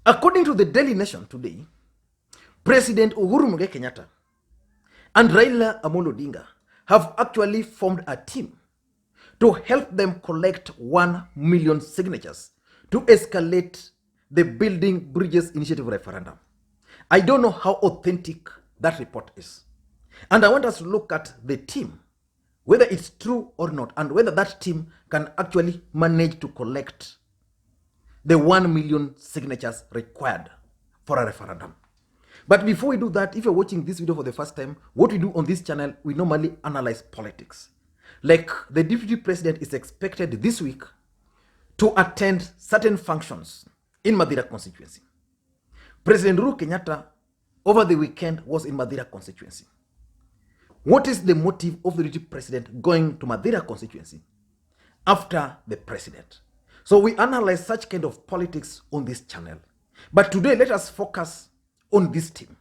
According to the Daily Nation today, President Uhuru Kenyatta and Raila Odinga have actually formed a team to help them collect 1 million signatures to escalate the Building Bridges Initiative referendum. I don't know how authentic that report is. And I want us to look at the team, whether it's true or not, and whether that team can actually manage to collect the 1 million signatures required for a referendum. But before we do that, if you're watching this video for the first time, what we do on this channel, we normally analyze politics. Like the deputy president is expected this week to attend certain functions in Mathira constituency. President Uhuru Kenyatta over the weekend was in Mathira constituency. What is the motive of the deputy president going to Mathira constituency after the president? So we analyze such kind of politics on this channel. But today, let us focus on this team.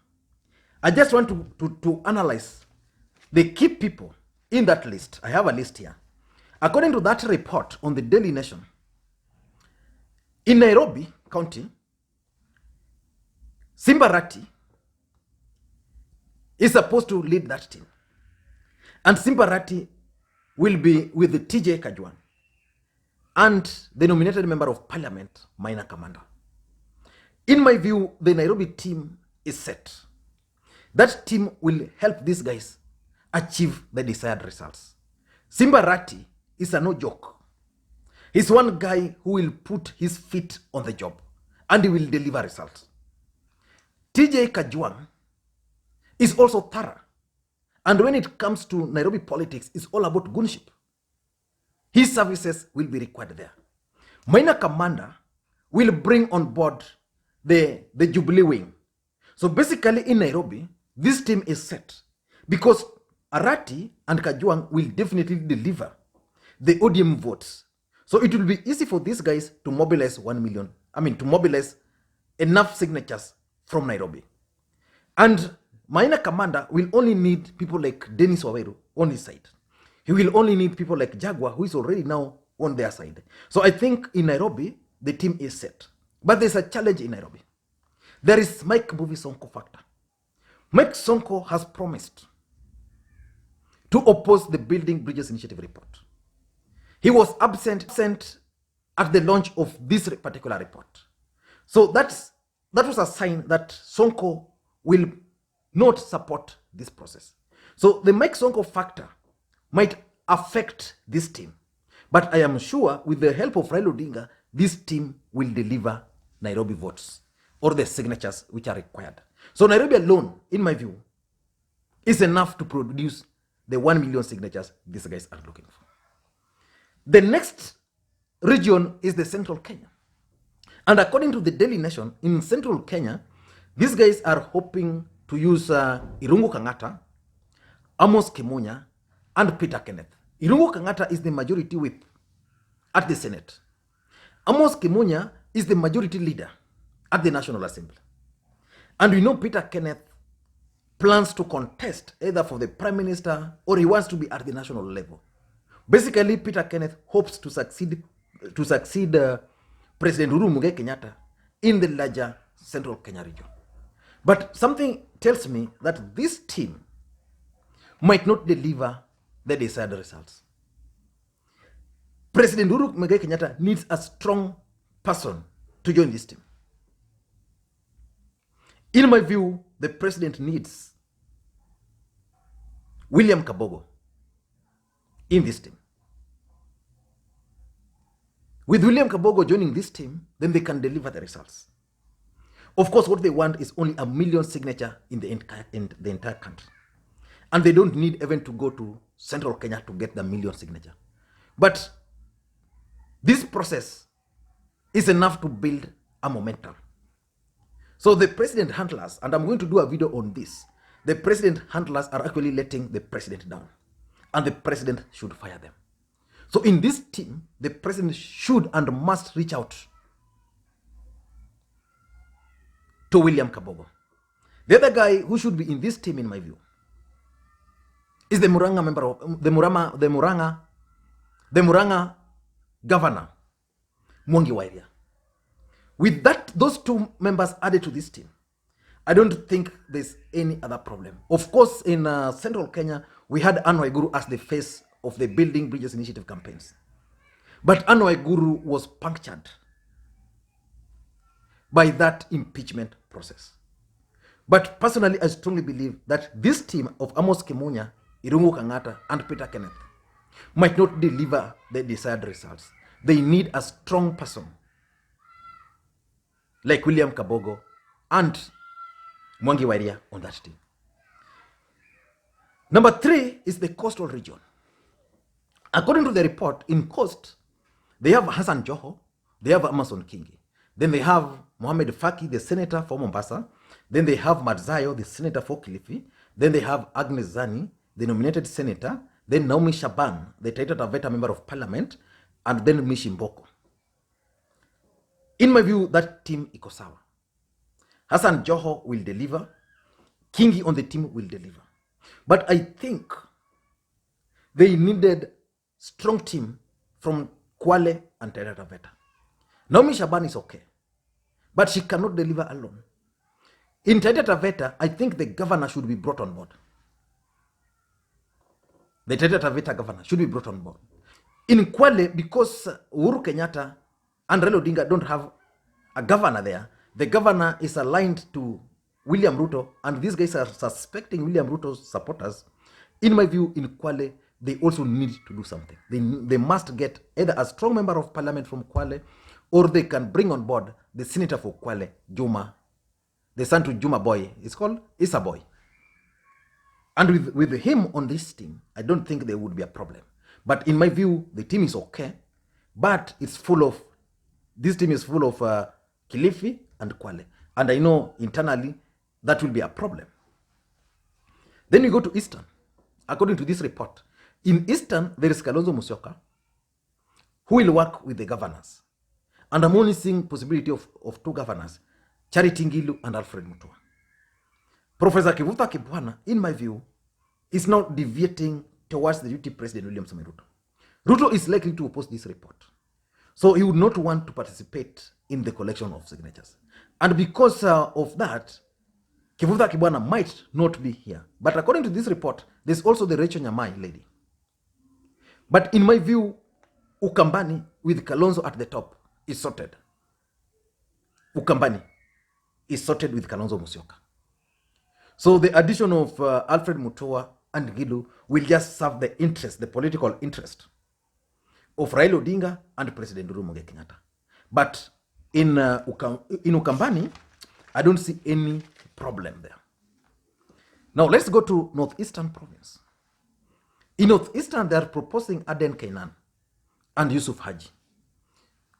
I just want to analyze the key people in that list. I have a list here. According to that report on the Daily Nation, in Nairobi County, Simbarati is supposed to lead that team. And Simbarati will be with the TJ Kajwang and the nominated member of parliament, Maina Kamanda. In my view, the Nairobi team is set. That team will help these guys achieve the desired results. Simbarati is a no joke. He's one guy who will put his feet on the job and he will deliver results. TJ Kajwang is also thorough. And when it comes to Nairobi politics, it's all about gunship. His services will be required there. Maina Kamanda will bring on board the Jubilee wing. So basically in Nairobi, this team is set because Arati and Kajwang will definitely deliver the ODM votes. So it will be easy for these guys to mobilize 1 million. To mobilize enough signatures from Nairobi. And Maina Kamanda will only need people like Dennis Waweru on his side. He will only need people like Jaguar, who is already now on their side. So I think in Nairobi, the team is set. But there's a challenge in Nairobi. There is Mike Mbuvi Sonko factor. Mike Sonko has promised to oppose the Building Bridges Initiative report. He was absent at the launch of this particular report. So that was a sign that Sonko will not support this process. So the Mike Sonko factor might affect this team. But I am sure with the help of Raila Odinga, this team will deliver Nairobi votes or the signatures which are required. So Nairobi alone, in my view, is enough to produce the 1 million signatures these guys are looking for. The next region is the Central Kenya. And according to the Daily Nation, in Central Kenya, these guys are hoping to use Irungu Kangata, Amos Kimunya, and Peter Kenneth. Irungu Kangata is the majority whip at the Senate. Amos Kimunya is the majority leader at the National Assembly. And we know Peter Kenneth plans to contest either for the Prime Minister or he wants to be at the national level. Basically, Peter Kenneth hopes to succeed President Uhuru Kenyatta in the larger Central Kenya region. But something tells me that this team might not deliver the desired results. President Uhuru Kenyatta needs a strong person to join this team. In my view, the president needs William Kabogo in this team. With William Kabogo joining this team, then they can deliver the results. Of course, what they want is only 1 million signature in the entire country. And they don't need even to go to Central Kenya to get the 1 million signature. But this process is enough to build a momentum. So the president handlers, and I'm going to do a video on this, the president handlers are actually letting the president down. And the president should fire them. So in this team, the president should and must reach out to William Kabogo. The other guy who should be in this team, in my view, is the Muranga member of the Muranga governor, Mwangi Wairia. With that, those two members added to this team, I don't think there's any other problem. Of course, in central Kenya, we had Anne Waiguru as the face of the Building Bridges Initiative campaigns. But Anne Waiguru was punctured by that impeachment process. But personally, I strongly believe that this team of Amos Kimunya, Irungu Kenyatta, and Peter Kenneth might not deliver the desired results. They need a strong person like William Kabogo and Mwangi Wairia on that team. Number 3 is the coastal region. According to the report, in coast, they have Hassan Joho, they have Amason Kingi, then they have Mohamed Faki, the senator for Mombasa, then they have Madzayo, the senator for Kilifi, then they have Agnes Zani, the nominated senator, then Naomi Shaban, the Taita Taveta member of parliament, and then Mishi Mboko. In my view, that team iko sawa. Hassan Joho will deliver, Kingi on the team will deliver. But I think they needed strong team from Kwale and Taita Taveta. Naomi Shaban is okay, but she cannot deliver alone. In Taita Taveta, I think the governor should be brought on board. The Taita Taveta governor should be brought on board. In Kwale, because Uhuru Kenyatta and Raila Odinga don't have a governor there, the governor is aligned to William Ruto, and these guys are suspecting William Ruto's supporters. In my view, in Kwale, they also need to do something. They must get either a strong member of parliament from Kwale, or they can bring on board the senator for Kwale, Juma, the son to Juma Boy. It's called Issa Boy. And with him on this team, I don't think there would be a problem. But in my view, the team is okay, but this team is full of Kilifi and Kwale. And I know internally that will be a problem. Then we go to Eastern. According to this report, in Eastern, there is Kalonzo Musyoka, who will work with the governors. And I'm only seeing possibility of 2 governors, Charity Ngilu and Alfred Mutua. Professor Kivutha Kibwana, in my view, is now deviating towards the deputy president William Samoei Ruto. Ruto is likely to oppose this report. So he would not want to participate in the collection of signatures. And because of that, Kivutha Kibwana might not be here. But according to this report, there's also the Rachel Nyamai lady. But in my view, Ukambani with Kalonzo at the top is sorted. Ukambani is sorted with Kalonzo Musyoka. So the addition of Alfred Mutua and Gilu will just serve the interest, the political interest of Raila Odinga and President Uhuru Kenyatta. But in Ukambani, I don't see any problem there. Now let's go to Northeastern Province. In Northeastern, they are proposing Aden Kainan and Yusuf Haji,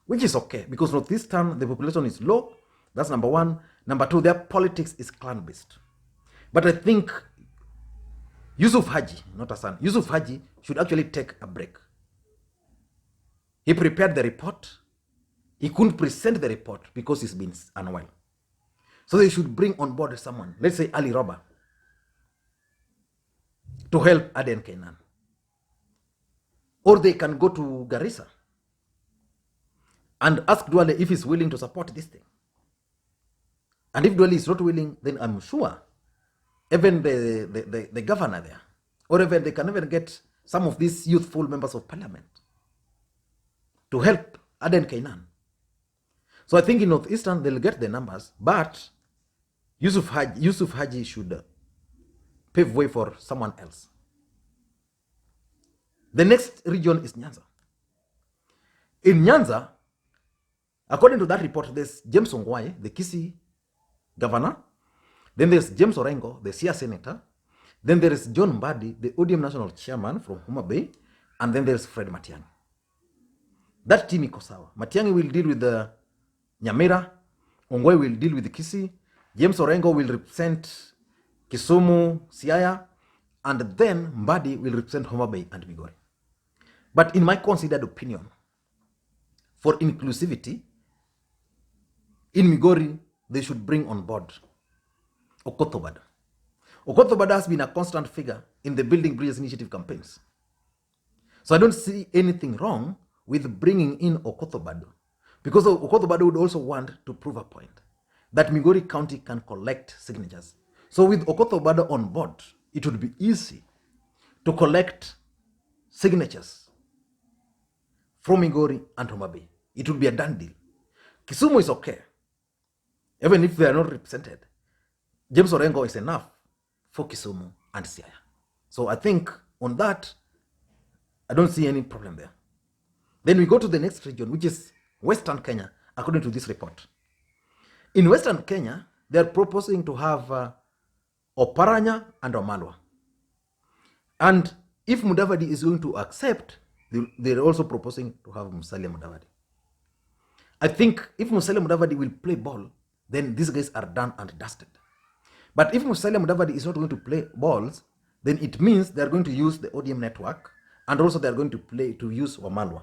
which is okay because Northeastern, the population is low. That's number 1. Number 2, their politics is clan-based. But I think Yusuf Haji, not Hassan, Yusuf Haji should actually take a break. He prepared the report. He couldn't present the report because he's been unwell. So they should bring on board someone, let's say Ali Roba, to help Aden Kainan. Or they can go to Garissa and ask Duale if he's willing to support this thing. And if Duale is not willing, then I'm sure even the governor there, or even they can even get some of these youthful members of parliament to help Aden Kainan. So I think in Northeastern, they'll get the numbers, but Yusuf Haji should pave way for someone else. The next region is Nyanza. In Nyanza, according to that report, there's James Ongwae, the Kisii governor. Then there's James Orengo, the Sia senator. Then there is John Mbadi, the ODM national chairman from Homa Bay. And then there's Fred Matiang'i. That team iko sawa. Matiang'i will deal with the Nyamira. Ongwae will deal with the Kisii. James Orengo will represent Kisumu, Siaya. And then Mbadi will represent Homa Bay and Migori. But in my considered opinion, for inclusivity, in Migori, they should bring on board Okothobada. Okothobada has been a constant figure in the Building Bridges Initiative campaigns. So I don't see anything wrong with bringing in Okothobada Because Okoth Obado would also want to prove a point that Migori County can collect signatures. So with Okoth Obado on board, it would be easy to collect signatures from Migori and Homa Bay. It would be a done deal. Kisumu is okay, even if they are not represented. James Orengo is enough for Kisumu and Siaya. So I think on that, I don't see any problem there. Then we go to the next region, which is Western Kenya, according to this report. In Western Kenya, they are proposing to have Oparanya and Wamalwa. And if Mudavadi is going to accept, they're also proposing to have Musalia Mudavadi. I think if Musalia Mudavadi will play ball, then these guys are done and dusted. But if Musalia Mudavadi is not going to play balls, then it means they're going to use the ODM network, and also they're going to use Wamalwa.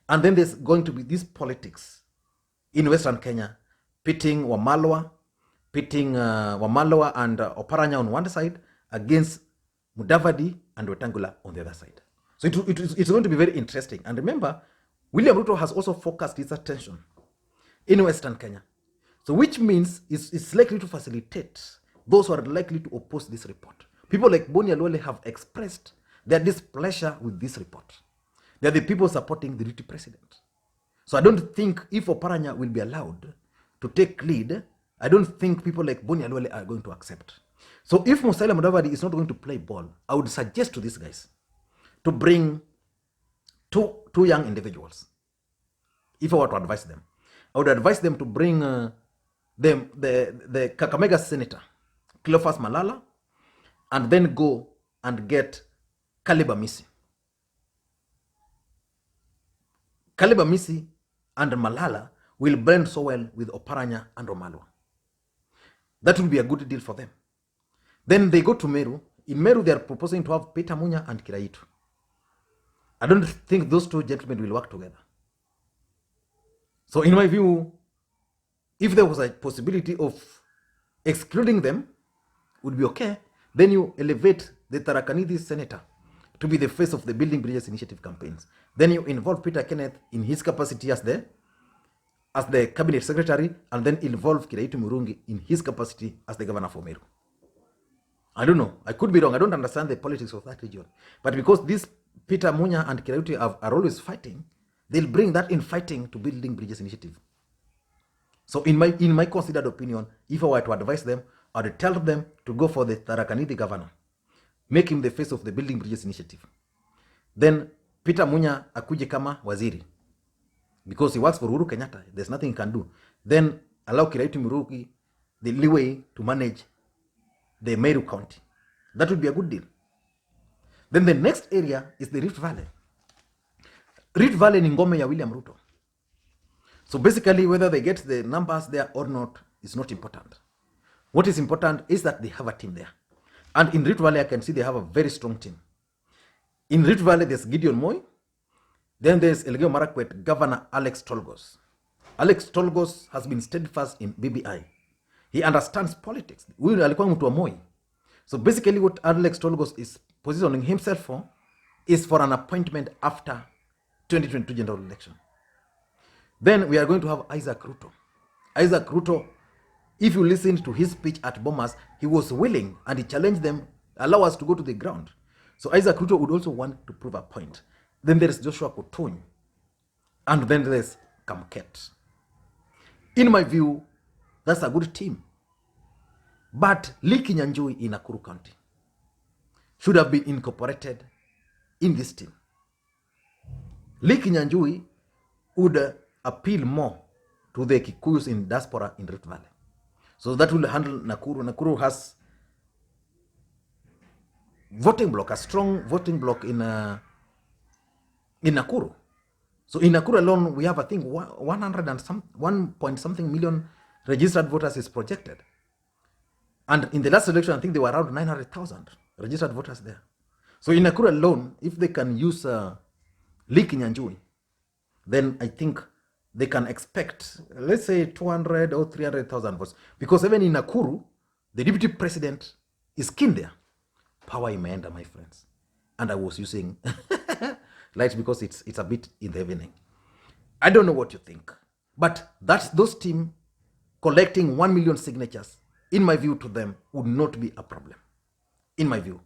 And then there's going to be this politics in Western Kenya, pitting Wamalwa and Oparanya on one side against Mudavadi and Wetangula on the other side. So it's going to be very interesting. And remember, William Ruto has also focused his attention in Western Kenya. So which means it's likely to facilitate those who are likely to oppose this report. People like Boni Alwele have expressed their displeasure with this report. They're the people supporting the deputy president. So I don't think if Oparanya will be allowed to take lead, I don't think people like Boni Alwele are going to accept. So if Musalia Mudavadi is not going to play ball, I would suggest to these guys to bring two young individuals. If I were to advise them, I would advise them to bring the Kakamega senator, Cleophas Malala, and then go and get Caleb Amisi. Caleb Amisi and Malala will blend so well with Oparanya and Wamalwa. That will be a good deal for them. Then they go to Meru. In Meru, they are proposing to have Peter Munya and Kiraitu. I don't think those two gentlemen will work together. So in my view, if there was a possibility of excluding them, would be okay. Then you elevate the Tarakanidi senator to be the face of the Building Bridges Initiative campaigns. Then you involve Peter Kenneth in his capacity as the cabinet secretary, and then involve Kiraitu Murungi in his capacity as the governor for Meru. I don't know. I could be wrong. I don't understand the politics of that region. But because this Peter Munya and Kiraitu are always fighting, they'll bring that in fighting to Building Bridges Initiative. So in my considered opinion, if I were to advise them, I would tell them to go for the Tarakanidi governor, make him the face of the Building Bridges Initiative. Then Peter Munya akuje kama waziri, because he works for Uhuru Kenyatta. There's nothing he can do. Then allow Kiraitu Murungi the leeway to manage the Meru County. That would be a good deal. Then the next area is the Rift Valley. Rift Valley ni ngome ya William Ruto. So basically, whether they get the numbers there or not is not important. What is important is that they have a team there. And in Rift Valley, I can see they have a very strong team. In Rift Valley, there's Gideon Moi. Then there's Elgeyo Marakwet Governor Alex Tolgos. Alex Tolgos has been steadfast in BBI. He understands politics. Huyu alikuwa mtu wa Moi. So basically what Alex Tolgos is positioning himself for is for an appointment after 2022 general election. Then we are going to have Isaac Ruto. Isaac Ruto, if you listened to his speech at Bomas, he was willing and he challenged them, allow us to go to the ground. So Isaac Ruto would also want to prove a point. Then there is Joshua Kotony. And then there's Kamket. In my view, that's a good team. But Lee Kinyanjui in Nakuru County should have been incorporated in this team. Lee Kinyanjui would appeal more to the Kikuyus in diaspora in Rift Valley. So that will handle Nakuru. Nakuru has voting block, a strong voting block in Nakuru. So in Nakuru alone, we have, I think, 1 point something million registered voters is projected. And in the last election, I think there were around 900,000 registered voters there. So in Nakuru alone, if they can use Lee Kinyanjui, then I think they can expect, let's say, 200 or 300,000 votes. Because even in Nakuru, the deputy president is keen there. Power imeenda, my friends. And I was using lights because it's a bit in the evening. I don't know what you think. But those team collecting 1 million signatures, in my view, to them would not be a problem. In my view,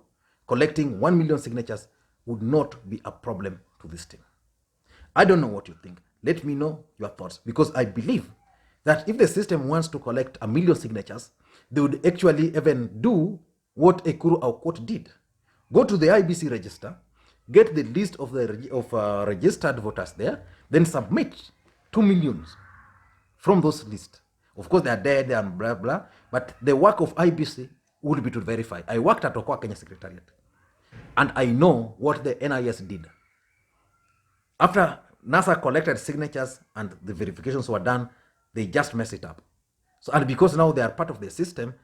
collecting 1 million signatures would not be a problem to this team. I don't know what you think. Let me know your thoughts, because I believe that if the system wants to collect 1 million signatures, they would actually even do what Ekuru Aukot did. Go to the IBC register, get the list of the registered voters there, then submit 2 million from those lists. Of course, they are dead and blah, blah, but the work of IBC would be to verify. I worked at Okoa Kenya Secretariat, and I know what the NIS did. After NASA collected signatures and the verifications were done, they just mess it up. So, and because now they are part of the system,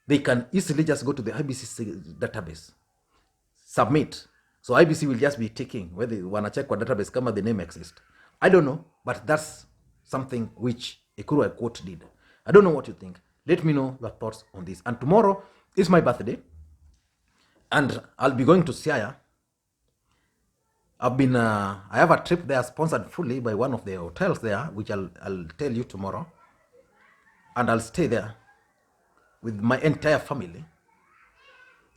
they can easily just go to the IBC database, submit. So IBC will just be taking whether you want to check what database kama the name exists. I don't know, but that's something which Ekuru Aukot did. I don't know what you think. Let me know your thoughts on this. And tomorrow is my birthday, and I'll be going to Siaya. I have a trip there sponsored fully by one of the hotels there, which I'll tell you tomorrow. And I'll stay there with my entire family.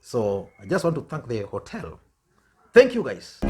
So I just want to thank the hotel. Thank you, guys.